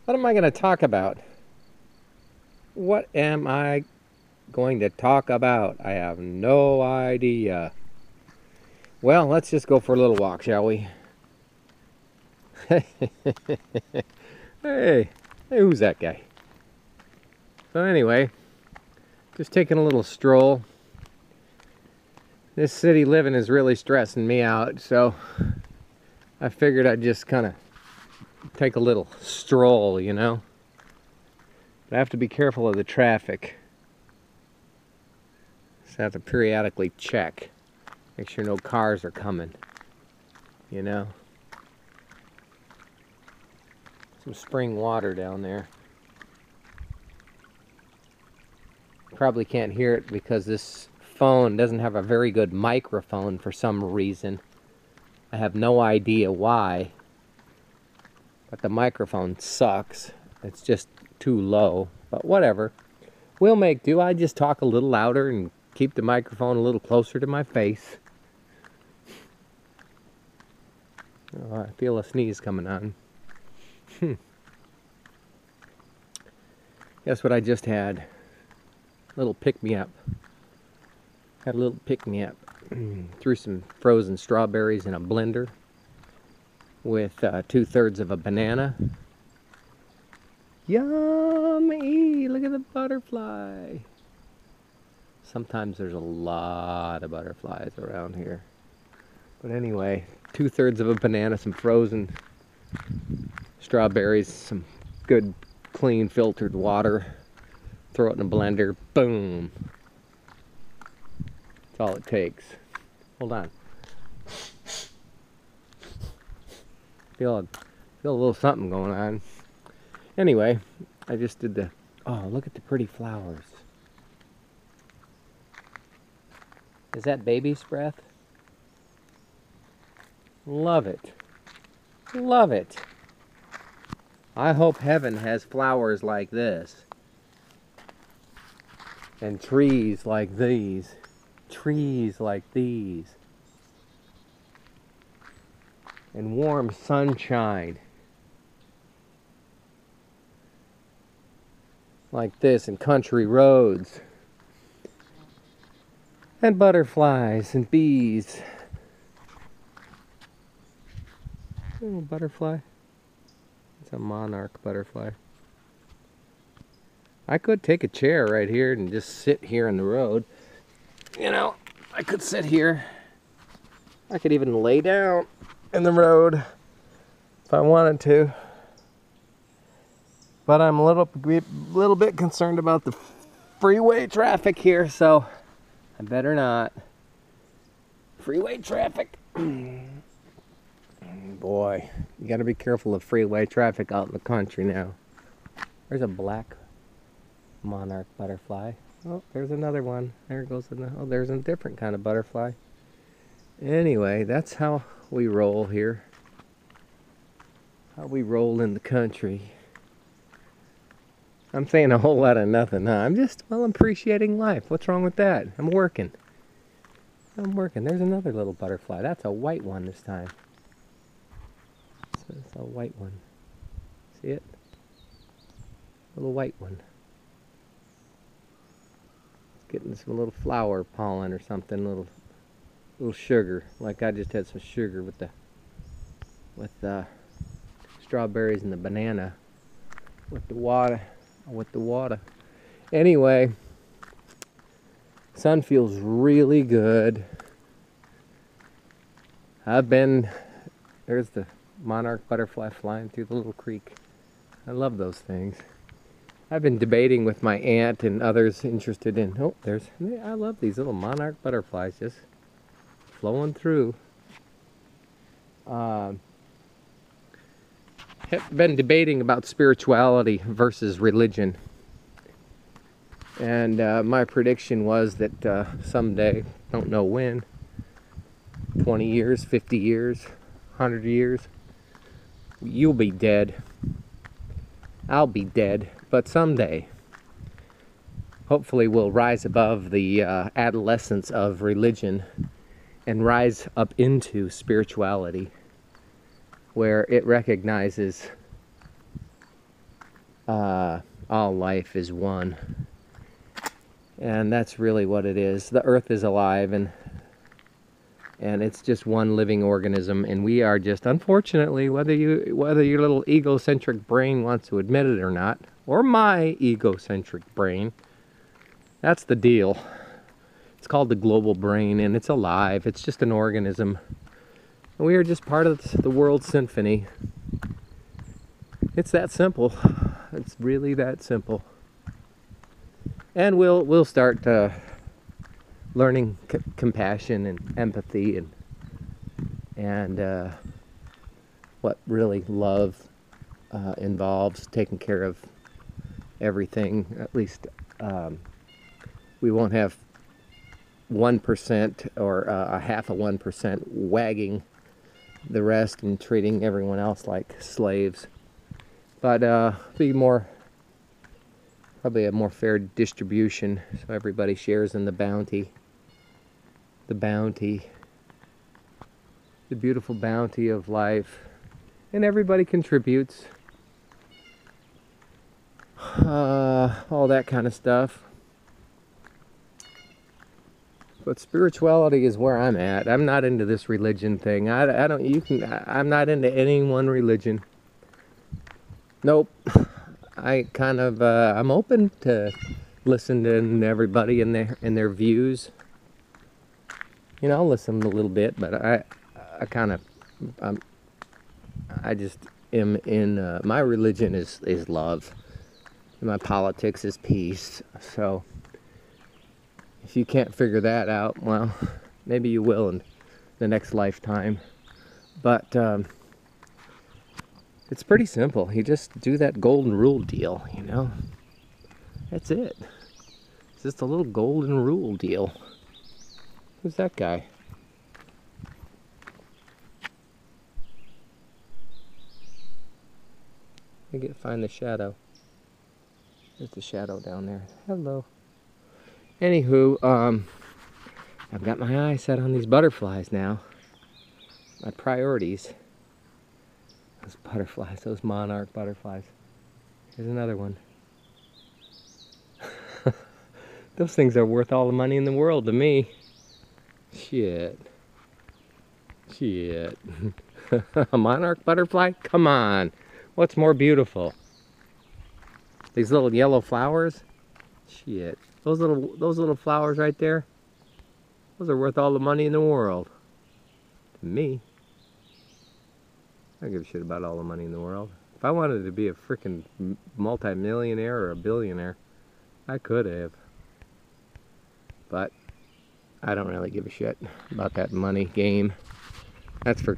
What am I going to talk about? What am I going to talk about? I have no idea. Well, let's just go for a little walk, shall we? Hey, who's that guy? So anyway, just taking a little stroll. This city living is really stressing me out, so I figured I'd just kind of take a little stroll, you know? But I have to be careful of the traffic. So I have to periodically check. Make sure no cars are coming, you know? Some spring water down there. Probably can't hear it because this phone doesn't have a very good microphone for some reason. I have no idea why, but the microphone sucks. It's just too low, but whatever. We'll make do. I just talk a little louder and keep the microphone a little closer to my face. Oh, I feel a sneeze coming on. Guess what I just had? A little pick-me-up. Had a little pick-me-up. Threw some frozen strawberries in a blender with 2/3 of a banana. Yummy! Look at the butterfly. Sometimes there's a lot of butterflies around here. But anyway, 2/3 of a banana, some frozen strawberries, some good clean filtered water. Throw it in a blender. Boom. That's all it takes. Hold on. Feel a little something going on. Anyway, I just did the... Oh, look at the pretty flowers. Is that baby's breath? Love it. Love it. I hope heaven has flowers like this. And trees like these. Trees like these. And warm sunshine. Like this, and country roads. And butterflies and bees. Oh, butterfly. It's a monarch butterfly. I could take a chair right here and just sit here in the road. You know, I could sit here. I could even lay down in the road if I wanted to. But I'm a little bit concerned about the freeway traffic here, so I better not. Freeway traffic. Boy, you gotta be careful of freeway traffic out in the country now. There's a black monarch butterfly. Oh, there's another one. There goes another. Oh, there's a different kind of butterfly. Anyway, that's how we roll here. How we roll in the country. I'm saying a whole lot of nothing, huh? I'm just, well, appreciating life. What's wrong with that? I'm working. There's another little butterfly. That's a white one this time. It's a white one. See it? Little white one. It's getting some little flower pollen or something, little sugar. Like I just had some sugar with the strawberries and the banana with the water. Anyway, sun feels really good. There's the monarch butterfly flying through the little creek. I love those things. I've been debating with my aunt and others interested in, I love these little monarch butterflies just flowing through. Have been debating about spirituality versus religion. And my prediction was that someday, don't know when, 20 years, 50 years, 100 years, you'll be dead. I'll be dead. But someday, hopefully we'll rise above the adolescence of religion and rise up into spirituality, where it recognizes all life is one. And that's really what it is. The earth is alive, and it's just one living organism, and we are just, unfortunately, whether your little egocentric brain wants to admit it or not, or my egocentric brain, that's the deal. It's called the global brain, and it's alive. It's just an organism. And we are just part of the world symphony. It's that simple. It's really that simple. And we'll start learning compassion and empathy and what really love involves, taking care of everything. At least we won't have 1% or a half of 1% wagging the rest and treating everyone else like slaves. But be probably a more fair distribution, so everybody shares in the bounty. The beautiful bounty of life, and everybody contributes. All that kind of stuff. But spirituality is where I'm at. I'm not into this religion thing. I'm not into any one religion. Nope. I'm open to listening to everybody and their views. You know, I'll listen a little bit, but I just am in, my religion is love. And my politics is peace. So if you can't figure that out, well, maybe you will in the next lifetime. But it's pretty simple. You just do that golden rule deal, you know. That's it. It's just a little golden rule deal. Who's that guy? Find the shadow. There's the shadow down there. Hello. Anywho, I've got my eye set on these butterflies now. My priorities. Those butterflies, those monarch butterflies. Here's another one. Those things are worth all the money in the world to me. Shit. A monarch butterfly? Come on. What's more beautiful? These little yellow flowers? Shit. Those little flowers right there? Those are worth all the money in the world. To me. I don't give a shit about all the money in the world. If I wanted to be a freaking multi-millionaire or a billionaire, I could have. But I don't really give a shit about that money game. That's for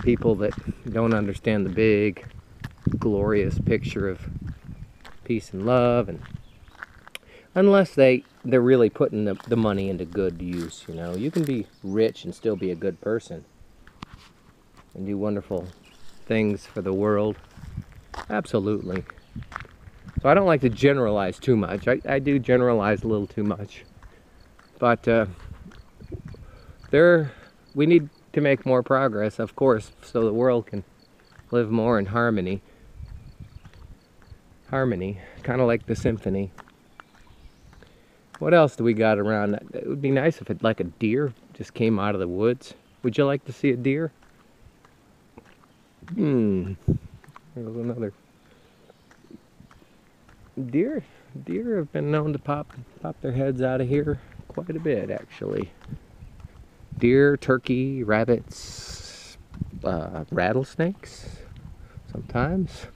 people that don't understand the big, glorious picture of peace and love, and unless they're really putting the money into good use, you know. You can be rich and still be a good person and do wonderful things for the world. Absolutely. So I don't like to generalize too much. I do generalize a little too much. But we need to make more progress, of course, so the world can live more in harmony. Harmony, kind of like the symphony. What else do we got around? It would be nice if like a deer just came out of the woods. Would you like to see a deer? There's another. Deer have been known to pop their heads out of here quite a bit, actually. Deer, turkey, rabbits, rattlesnakes, sometimes.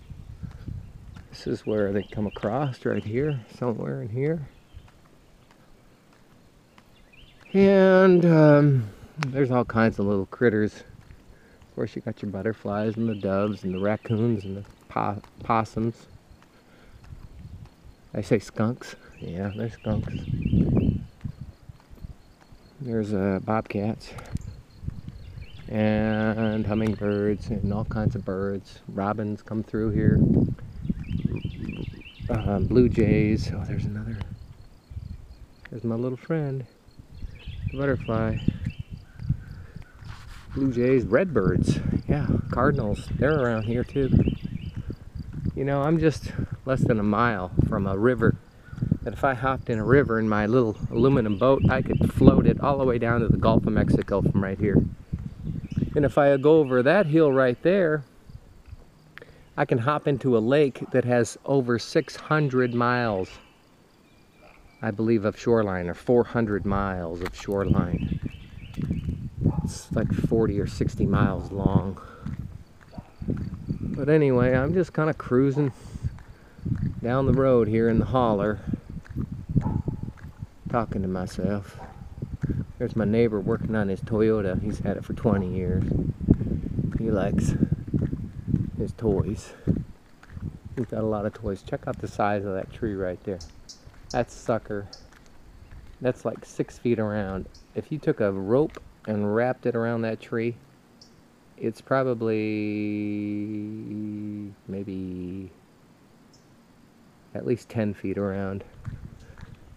This is where they come across, right here, somewhere in here. And there's all kinds of little critters. Of course, you got your butterflies and the doves and the raccoons and the possums. I say skunks. Yeah, they're skunks. There's bobcats and hummingbirds and all kinds of birds. Robins come through here. Blue jays. Oh, there's another. There's my little friend, the butterfly. Blue jays, redbirds. Yeah, cardinals. They're around here too. You know, I'm just less than a mile from a river. That if I hopped in a river in my little aluminum boat, I could float it all the way down to the Gulf of Mexico from right here. And if I go over that hill right there, I can hop into a lake that has over 600 miles, I believe, of shoreline, or 400 miles of shoreline. It's like 40 or 60 miles long. But anyway, I'm just kind of cruising down the road here in the holler, talking to myself. There's my neighbor working on his Toyota. He's had it for 20 years. He likes his toys. He's got a lot of toys. Check out the size of that tree right there. That sucker, that's like 6 feet around. If you took a rope and wrapped it around that tree, it's probably maybe at least 10 feet around.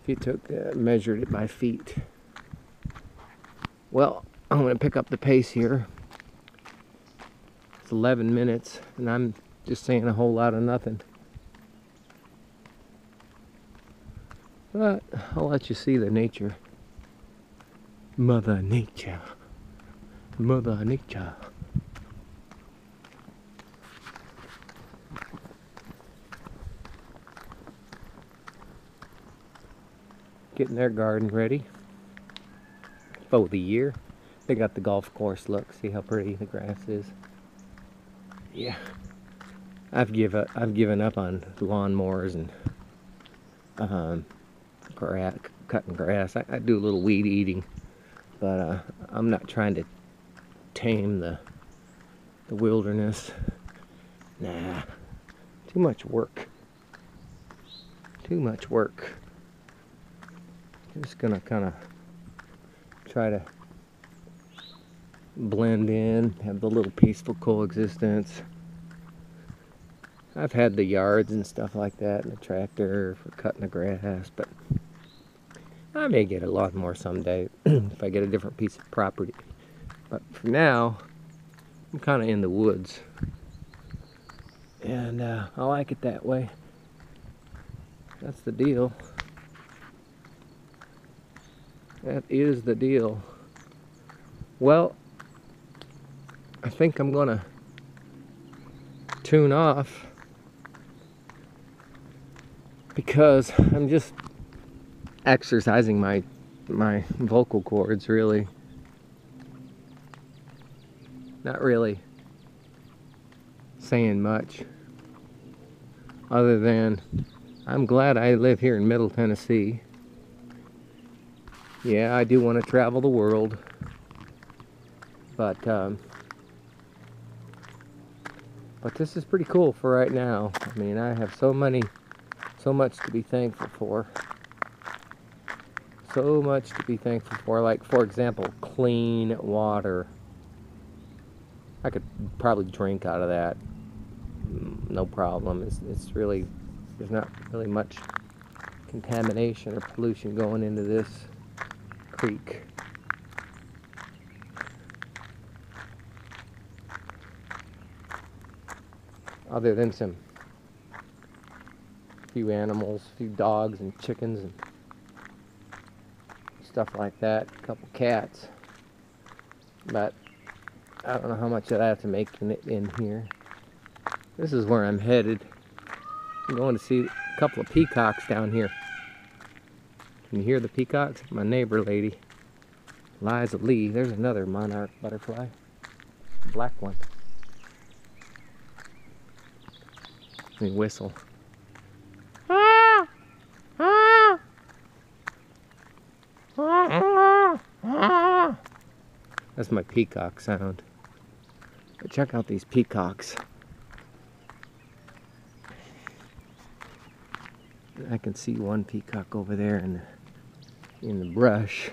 If you took, measured it by feet. Well, I'm going to pick up the pace here. It's 11 minutes, and I'm just saying a whole lot of nothing. But I'll let you see the nature. Mother Nature. Mother Nature. Getting their garden ready for the year. They got the golf course look. See how pretty the grass is. Yeah, I've given up on lawnmowers and cutting grass. I do a little weed eating, but I'm not trying to tame the wilderness. Nah, too much work. Too much work. Just gonna kind of try to blend in, have the little peaceful coexistence. I've had the yards and stuff like that, and the tractor for cutting the grass, but I may get a lawnmower someday if I get a different piece of property. But for now, I'm kind of in the woods, and I like it that way. That's the deal. That is the deal. Well, I think I'm gonna tune off because I'm just exercising my vocal cords, really. Not really saying much other than I'm glad I live here in Middle Tennessee. Yeah, I do want to travel the world, but this is pretty cool for right now. I mean, I have so much to be thankful for. So much to be thankful for. Like, for example, clean water. I could probably drink out of that, no problem. It's really, there's not really much contamination or pollution going into this creek. Other than some few animals, a few dogs and chickens and stuff like that, a couple cats. But I don't know how much of that to make in here. This is where I'm headed. I'm going to see a couple of peacocks down here. Can you hear the peacocks? My neighbor lady, Liza Lee. There's another monarch butterfly, black one. Let me whistle. That's my peacock sound. But check out these peacocks. I can see one peacock over there in the brush.